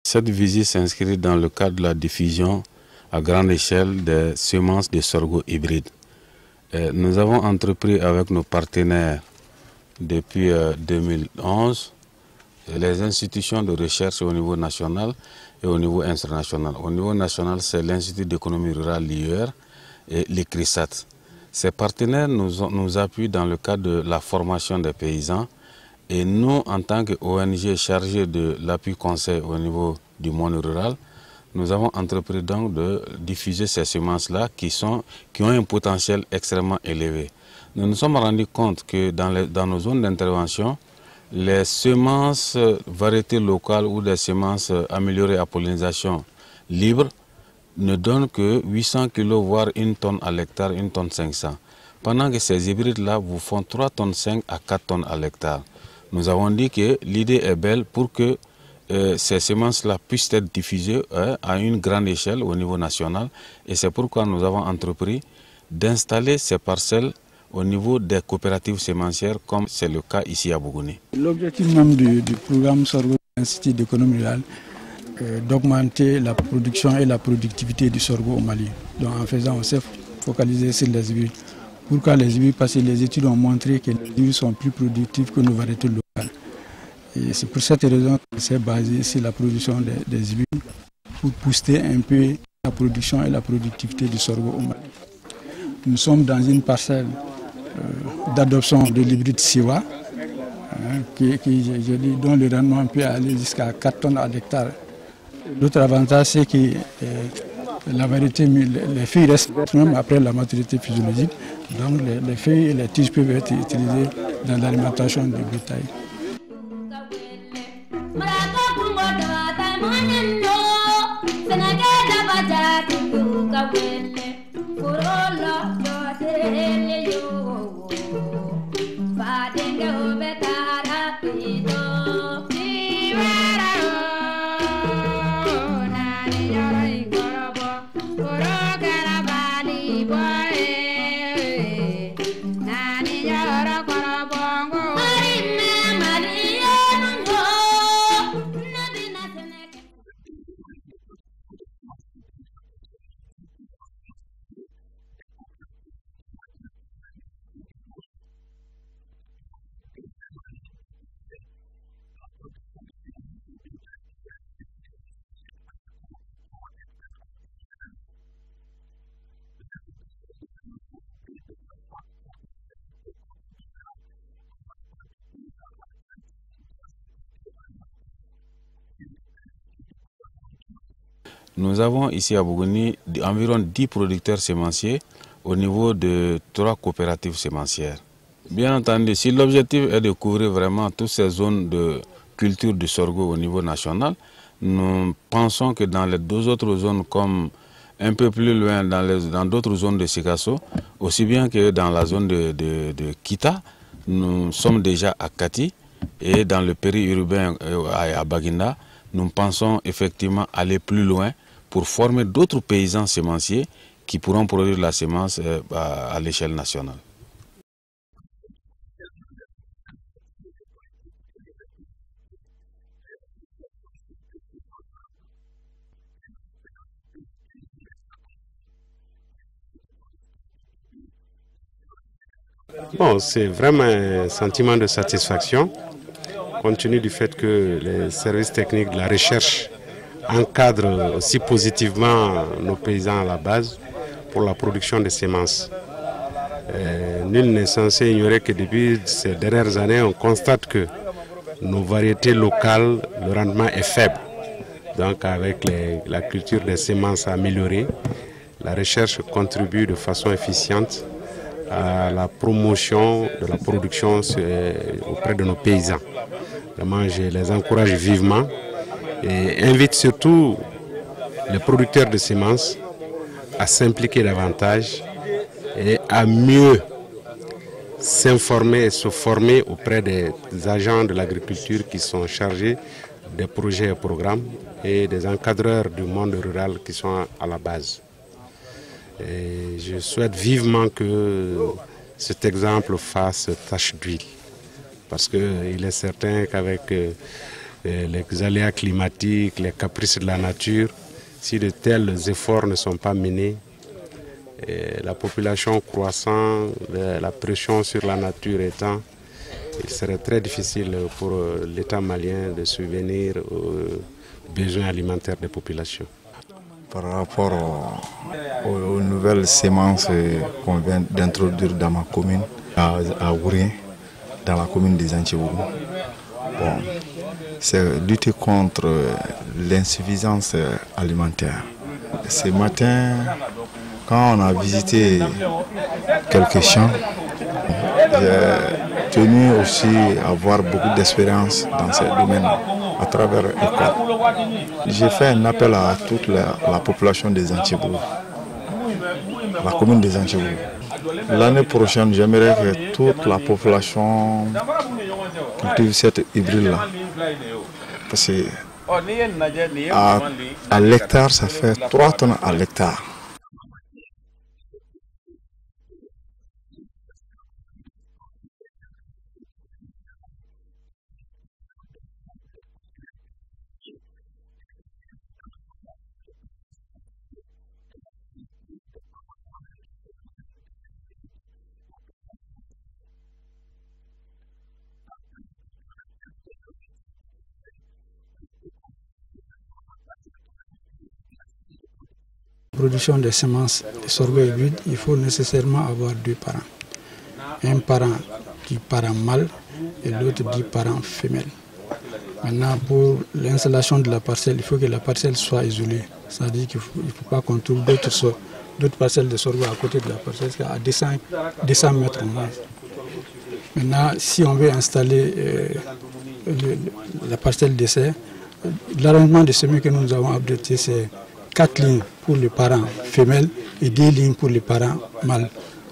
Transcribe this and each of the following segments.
Cette visite s'inscrit dans le cadre de la diffusion à grande échelle des semences de sorgho hybrides. Nous avons entrepris avec nos partenaires depuis 2011 les institutions de recherche au niveau national et au niveau international. Au niveau national, c'est l'Institut d'économie rurale, l'IER, et l'ICRISAT. Ces partenaires nous appuient dans le cadre de la formation des paysans. Et nous, en tant qu'ONG chargée de l'appui conseil au niveau du monde rural, nous avons entrepris donc de diffuser ces semences-là qui ont un potentiel extrêmement élevé. Nous nous sommes rendus compte que dans nos zones d'intervention, les semences variétés locales ou des semences améliorées à pollinisation libre ne donnent que 800 kg, voire 1 tonne à l'hectare, 1 tonne 500. Pendant que ces hybrides-là vous font 3 tonnes 5 à 4 tonnes à l'hectare. Nous avons dit que l'idée est belle pour que ces semences-là puissent être diffusées à une grande échelle au niveau national. Et c'est pourquoi nous avons entrepris d'installer ces parcelles au niveau des coopératives sémencières, comme c'est le cas ici à Bougouni. L'objectif même du programme Sorgho de l'Institut d'économie rurale est d'augmenter la production et la productivité du sorgho au Mali. Donc en faisant, on s'est focalisé sur les hybrides. Pourquoi les hybrides? Parce que les études ont montré que les hybrides sont plus productifs que nos variétés locales. Et c'est pour cette raison qu'on s'est basé sur la production des hybrides pour booster un peu la production et la productivité du sorgho au Mali. Nous sommes dans une parcelle d'adoption de l'hybride Siwa, dont le rendement peut aller jusqu'à 4 tonnes à l'hectare. L'autre avantage, c'est que la variété, les feuilles restent même après la maturité physiologique. Donc les feuilles et les tiges peuvent être utilisées dans l'alimentation du bétail. Nous avons ici à Bougouni environ 10 producteurs sémenciers au niveau de 3 coopératives sémencières. Bien entendu, si l'objectif est de couvrir vraiment toutes ces zones de culture du sorgho au niveau national, nous pensons que dans les 2 autres zones, comme un peu plus loin dans d'autres zones de Sikasso, aussi bien que dans la zone de Kita, nous sommes déjà à Kati, et dans le périurbain à Baguinda, nous pensons effectivement aller plus loin pour former d'autres paysans sémenciers qui pourront produire la semence à l'échelle nationale. Bon, c'est vraiment un sentiment de satisfaction, compte tenu du fait que les services techniques de la recherche encadrent aussi positivement nos paysans à la base pour la production de semences. Nul n'est censé ignorer que depuis ces dernières années, on constate que nos variétés locales, le rendement est faible. Donc avec la culture des semences améliorée, la recherche contribue de façon efficiente à la promotion de la production auprès de nos paysans. Vraiment, je les encourage vivement et invite surtout les producteurs de semences à s'impliquer davantage et à mieux s'informer et se former auprès des agents de l'agriculture qui sont chargés des projets et programmes et des encadreurs du monde rural qui sont à la base. Et je souhaite vivement que cet exemple fasse tache d'huile, parce qu'il est certain qu'avec les aléas climatiques, les caprices de la nature, si de tels efforts ne sont pas menés, la population croissant, la pression sur la nature étant, il serait très difficile pour l'État malien de subvenir aux besoins alimentaires des populations. Par rapport aux nouvelles semences qu'on vient d'introduire dans ma commune, à Ourien, dans la commune des Antibou, c'est lutter contre l'insuffisance alimentaire. Ce matin, quand on a visité quelques champs, j'ai tenu aussi à avoir beaucoup d'expérience dans ces domaines à travers l'école. J'ai fait un appel à toute la population des Antibou, la commune des Antibou. L'année prochaine, j'aimerais que toute la population cultive cette hybride-là. Parce que à l'hectare, ça fait 3 tonnes à l'hectare. Production des semences de sorgho hybride, il faut nécessairement avoir 2 parents. Un parent dit parent mâle et l'autre dit parent femelle. Maintenant, pour l'installation de la parcelle, il faut que la parcelle soit isolée. C'est-à-dire qu'il ne faut pas qu'on trouve d'autres parcelles de sorgho à côté de la parcelle, à 200 mètres au moins. Maintenant, si on veut installer la parcelle d'essai, l'arrangement de semis que nous avons adopté, c'est 4 lignes pour les parents femelles et 2 lignes pour les parents mâles.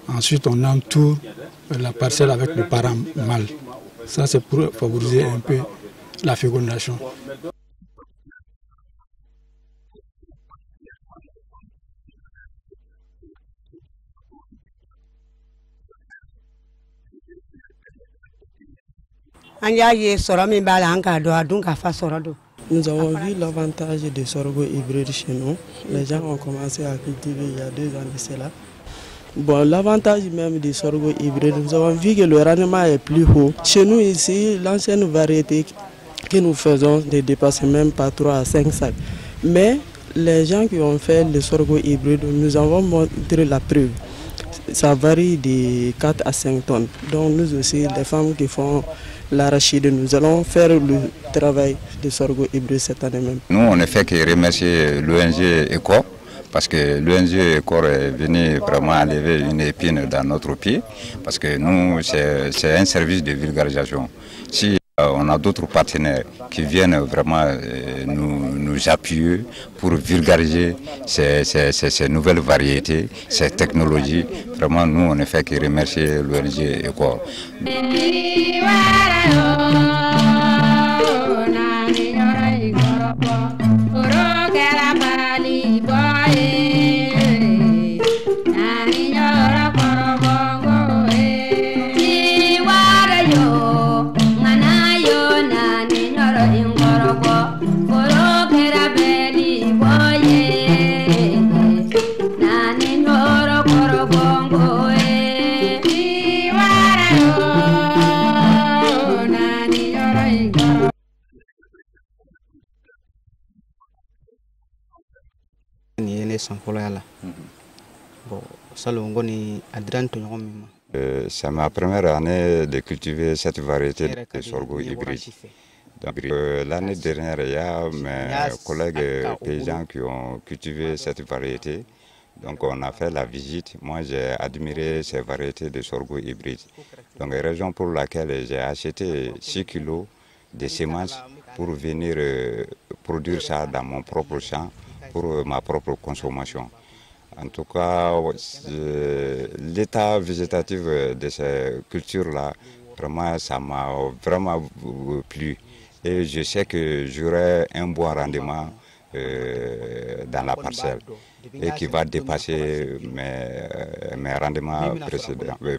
Ensuite, on entoure la parcelle avec le parent mâle. Ça, c'est pour favoriser un peu la fécondation. Nous avons vu l'avantage des sorgho hybrides chez nous. Les gens ont commencé à cultiver il y a 2 ans de cela. Bon, l'avantage même des sorgho hybrides, nous avons vu que le rendement est plus haut. Chez nous ici, l'ancienne variété que nous faisons ne dépasse même pas 3 à 5 sacs. Mais les gens qui ont fait le sorgho hybride, nous avons montré la preuve. ça varie de 4 à 5 tonnes. Donc nous aussi, les femmes qui font l'arachide, nous allons faire le travail de sorgho hybride cette année même. Nous, on ne fait que remercier l'ONG ECO, parce que l'ONG ECO est venu vraiment enlever une épine dans notre pied, parce que nous, c'est un service de vulgarisation. Si on a d'autres partenaires qui viennent vraiment nous appuyer pour vulgariser ces nouvelles variétés, ces technologies. Vraiment, nous, on ne fait que remercier l'ONG ECO. C'est ma première année de cultiver cette variété de sorgho hybride. L'année dernière, il y a mes collègues paysans qui ont cultivé cette variété. Donc on a fait la visite. Moi, j'ai admiré ces variétés de sorgho hybride. Donc raison pour laquelle j'ai acheté 6 kilos de semences pour venir produire ça dans mon propre champ pour ma propre consommation. En tout cas, l'état végétatif de ces cultures-là, vraiment, ça m'a vraiment plu. Et je sais que j'aurai un bon rendement dans la parcelle et qui va dépasser mes rendements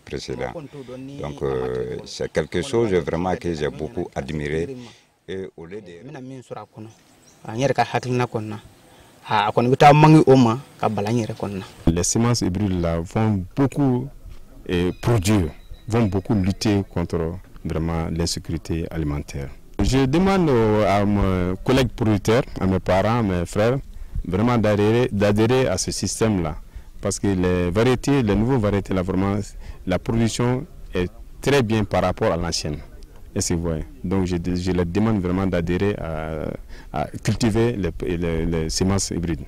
précédents. Donc, c'est quelque chose vraiment que j'ai beaucoup admiré. Et au lieu de... Les semences hybrides là vont beaucoup produire, vont beaucoup lutter contre vraiment l'insécurité alimentaire. Je demande à mes collègues producteurs, à mes parents, à mes frères, vraiment d'adhérer à ce système-là. Parce que les nouvelles variétés, là, vraiment, la production est très bien par rapport à l'ancienne. Donc je leur demande vraiment d'adhérer à cultiver les semences hybrides.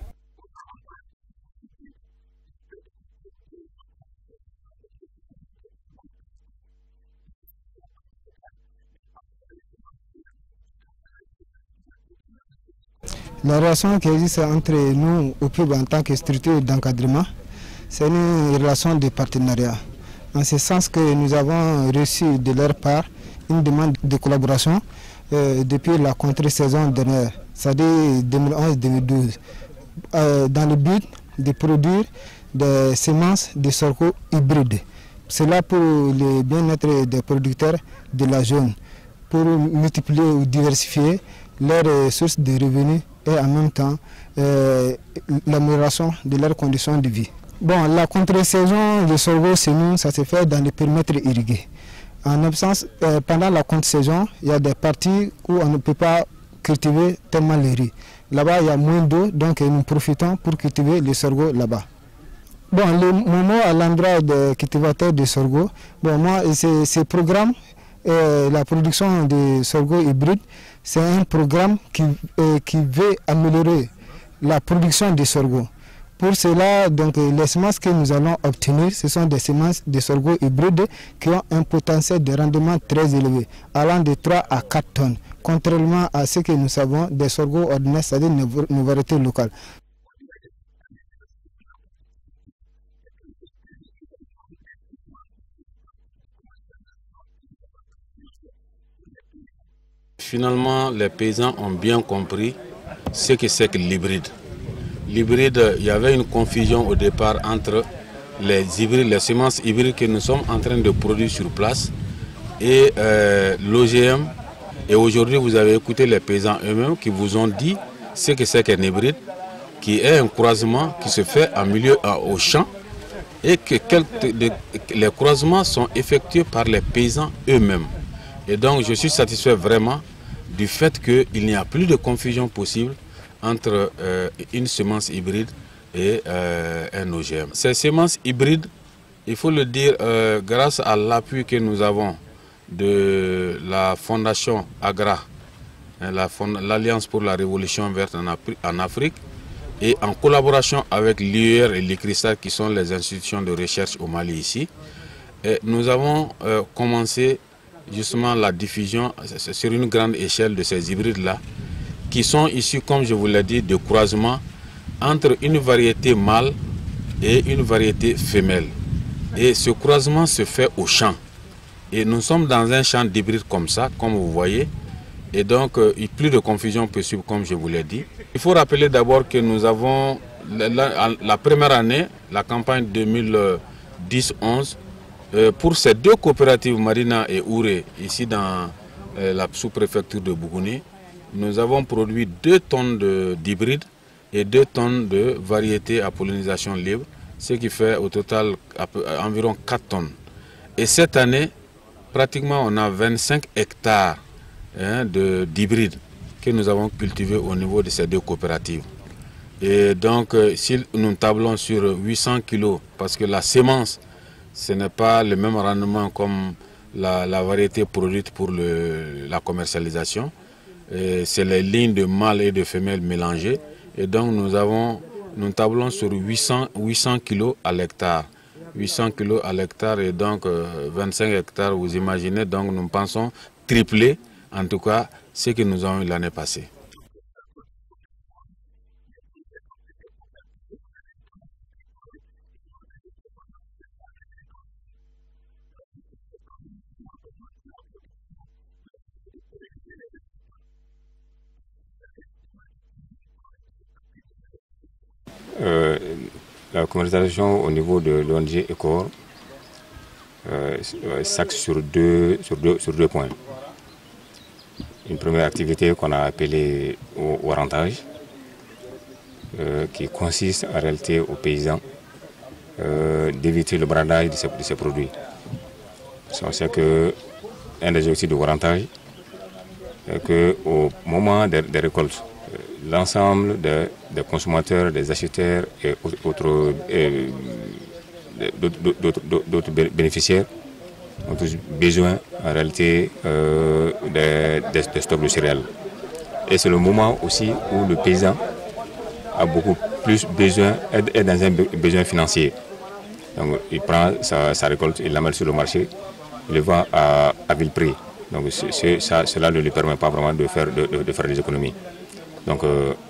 La relation qui existe entre nous, au PUB, en tant que structure d'encadrement, c'est une relation de partenariat. En ce sens que nous avons reçu de leur part une demande de collaboration depuis la contre-saison dernière, c'est-à-dire 2011-2012, dans le but de produire des semences de sorgho hybrides. C'est là pour le bien-être des producteurs de la zone, pour multiplier ou diversifier leurs sources de revenus et en même temps l'amélioration de leurs conditions de vie. Bon, la contre-saison de sorgho, c'est nous, ça se fait dans les périmètres irrigués. En absence, pendant la contre-saison, il y a des parties où on ne peut pas cultiver tellement le riz. Là-bas, il y a moins d'eau, donc nous profitons pour cultiver le sorgho là-bas. Bon, mon mot à l'endroit des cultivateurs de sorgho, bon, moi, ce programme, la production de sorgho hybride, c'est un programme qui veut améliorer la production de sorgho. Pour cela, donc, les semences que nous allons obtenir, ce sont des semences de sorgho hybrides qui ont un potentiel de rendement très élevé, allant de 3 à 4 tonnes, contrairement à ce que nous savons des sorgho ordinaires, c'est-à-dire nos variétés locales. Finalement, les paysans ont bien compris ce que c'est que l'hybride. L'hybride, il y avait une confusion au départ entre les hybrides, les semences hybrides que nous sommes en train de produire sur place et l'OGM. Et aujourd'hui, vous avez écouté les paysans eux-mêmes qui vous ont dit ce que c'est qu'un hybride, qui est un croisement qui se fait en milieu au champ et que les croisements sont effectués par les paysans eux-mêmes. Et donc, je suis satisfait vraiment du fait qu'il n'y a plus de confusion possible entre une semence hybride et un OGM. Ces semences hybrides il faut le dire, grâce à l'appui que nous avons de la Fondation Agra, l'Alliance pour la Révolution verte en Afrique, et en collaboration avec l'IUR et l'ICRISAT, qui sont les institutions de recherche au Mali ici, nous avons commencé justement la diffusion sur une grande échelle de ces hybrides-là, qui sont issus, comme je vous l'ai dit, de croisements entre une variété mâle et une variété femelle. Et ce croisement se fait au champ. Et nous sommes dans un champ d'hybrides comme ça, comme vous voyez. Et donc, plus de confusion possible, comme je vous l'ai dit. Il faut rappeler d'abord que nous avons, la première année, la campagne 2010-11, pour ces deux coopératives, Marina et Ouré, ici dans la sous-préfecture de Bougouni, nous avons produit 2 tonnes d'hybrides et 2 tonnes de variétés à pollinisation libre, ce qui fait au total environ 4 tonnes. Et cette année, pratiquement on a 25 hectares d'hybrides que nous avons cultivés au niveau de ces deux coopératives. Et donc, si nous tablons sur 800 kilos, parce que la sémence, ce n'est pas le même rendement comme la variété produite pour la commercialisation. C'est les lignes de mâles et de femelles mélangées. Et donc, nous tablons sur 800 kilos à l'hectare. 800 kilos à l'hectare et donc 25 hectares, vous imaginez, donc nous pensons tripler, en tout cas, ce que nous avons eu l'année passée. La commercialisation au niveau de l'ONG ECOR s'axe sur deux points. Une première activité qu'on a appelée au rentage, qui consiste en réalité aux paysans d'éviter le bradage de ces produits. On sait qu'un des objectifs du rentage est qu'au moment des récoltes, l'ensemble des consommateurs, des acheteurs et d'autres bénéficiaires ont tous besoin en réalité des stocks de céréales. Et c'est le moment aussi où le paysan a beaucoup plus besoin, est dans un besoin financier. Donc il prend sa récolte, il la met sur le marché, il le vend à vil prix. Donc cela ne lui permet pas vraiment de faire des économies. Donc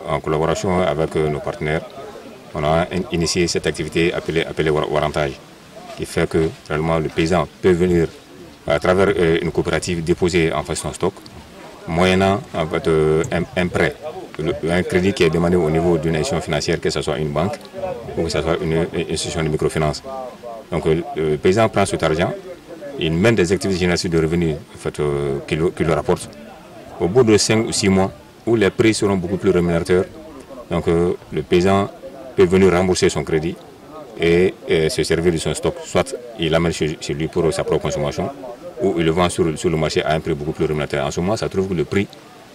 en collaboration avec nos partenaires, on a initié cette activité appelée Warantage, qui fait que réellement le paysan peut venir à travers une coopérative déposer en fait son stock, moyennant en fait, un prêt, un crédit qui est demandé au niveau d'une institution financière, que ce soit une banque ou que ce soit une institution de microfinance. Donc le paysan prend cet argent, il mène des activités génératives de revenus en fait, qui le rapportent. Au bout de 5 ou 6 mois, où les prix seront beaucoup plus rémunérateurs, donc le paysan peut venir rembourser son crédit et se servir de son stock. Soit il l'amène chez lui pour sa propre consommation, ou il le vend sur le marché à un prix beaucoup plus rémunérateur. En ce moment, ça trouve que le prix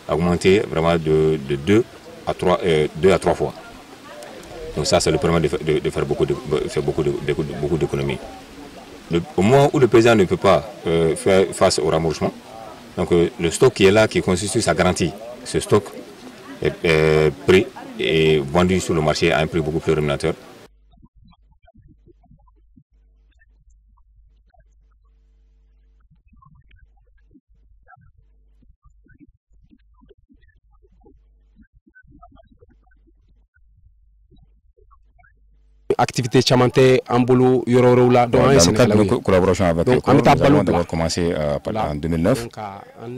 a augmenté vraiment de 2 à 3 fois. Donc ça lui permet de faire beaucoup d'économies. Au moment où le paysan ne peut pas faire face au remboursement, donc le stock qui est là, qui constitue sa garantie, ce stock est pris et vendu sur le marché à un prix beaucoup plus rémunérateur. Activité Chamanté, Ambolo, Yororola, dans le cadre de notre collaboration avec nous avons d'abord commencé en 2009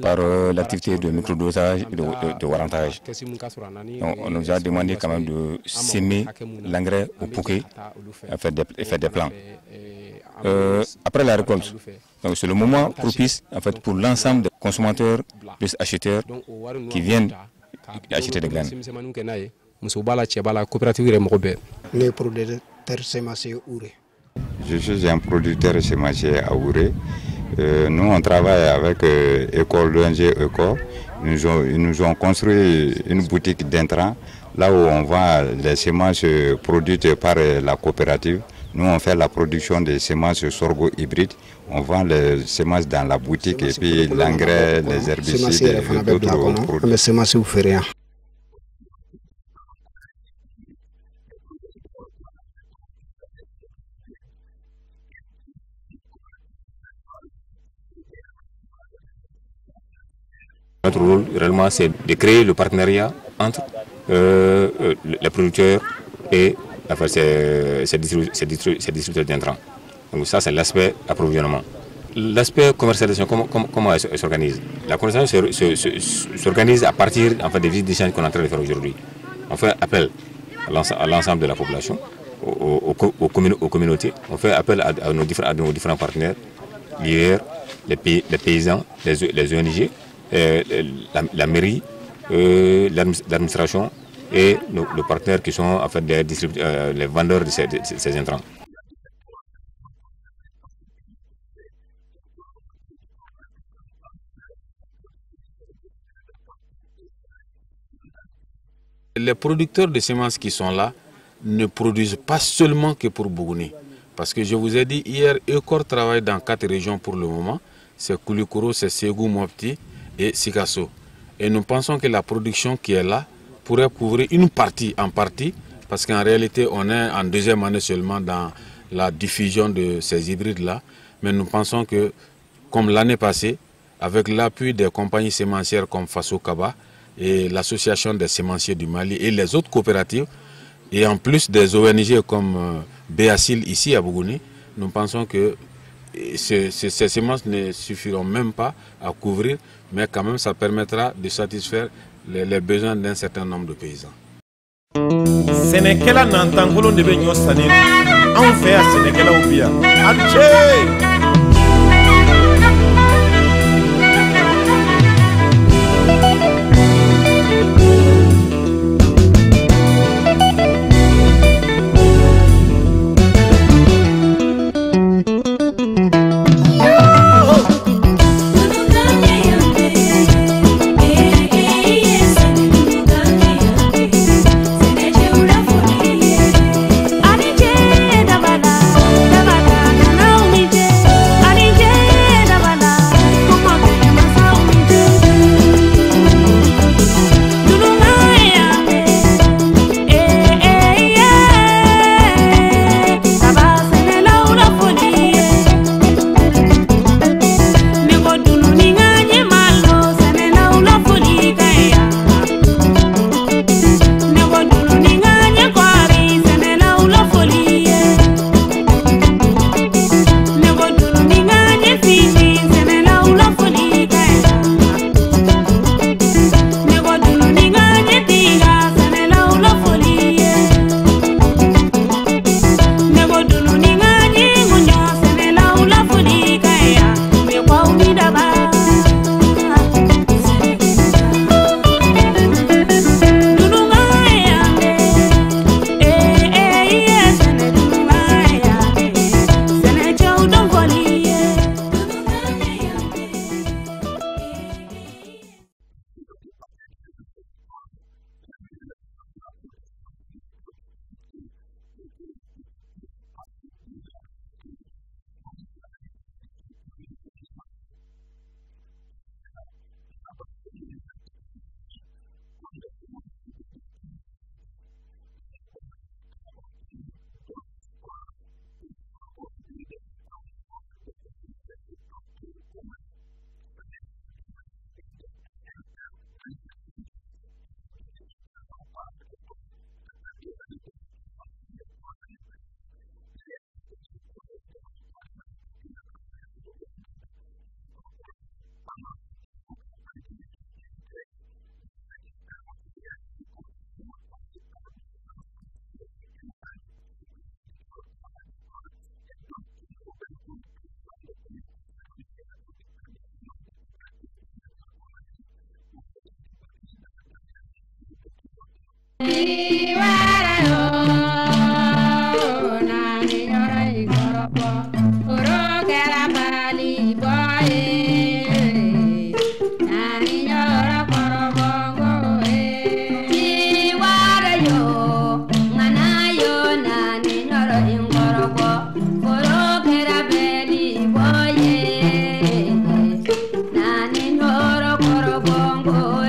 par l'activité de microdosage et de warantage. On nous a demandé quand même de s'aimer l'engrais au Pouké et faire des plans. Après la récolte, c'est le moment propice en fait, pour l'ensemble des consommateurs, des acheteurs qui viennent acheter des graines. Je suis un producteur sémencier à Ouré. Nous, on travaille avec École l'ONG ECOR. Ils nous ont construit une boutique d'intrants là où on vend les semences produites par la coopérative. Nous, on fait la production des semences sorgho hybrides. On vend les semences dans la boutique et puis l'engrais, les herbicides et d'autres produits. Notre rôle, réellement, c'est de créer le partenariat entre les producteurs et enfin, ces distributeurs d'intrants. Donc ça, c'est l'aspect approvisionnement. L'aspect commercialisation, comment elle s'organise? La commercialisation s'organise à partir des visites d'échange qu'on est en train de faire aujourd'hui. On fait appel à l'ensemble de la population, aux communautés. On fait appel à nos différents partenaires, l'IR, les paysans, les ONG, la mairie, l'administration et nos partenaires qui sont en fait les vendeurs de ces intrants. Les producteurs de semences qui sont là ne produisent pas seulement que pour Bougouni. Parce que je vous ai dit hier, Ecor travaille dans 4 régions pour le moment. C'est Koulikoro, c'est Ségou, Mopti et Sikasso. Et nous pensons que la production qui est là pourrait couvrir une partie en partie, parce qu'en réalité on est en 2e année seulement dans la diffusion de ces hybrides-là. Mais nous pensons que, comme l'année passée, avec l'appui des compagnies sémencières comme Faso Kaba et l'association des sémenciers du Mali et les autres coopératives, et en plus des ONG comme Béacil ici à Bougouni, nous pensons que ces semences ne suffiront même pas à couvrir, mais quand même ça permettra de satisfaire les besoins d'un certain nombre de paysans. Sénékela n'entangolo de benyo sané. On fait à Sénékela ou bien. Yo, ngana yo, nani nyoro ingoro. Oh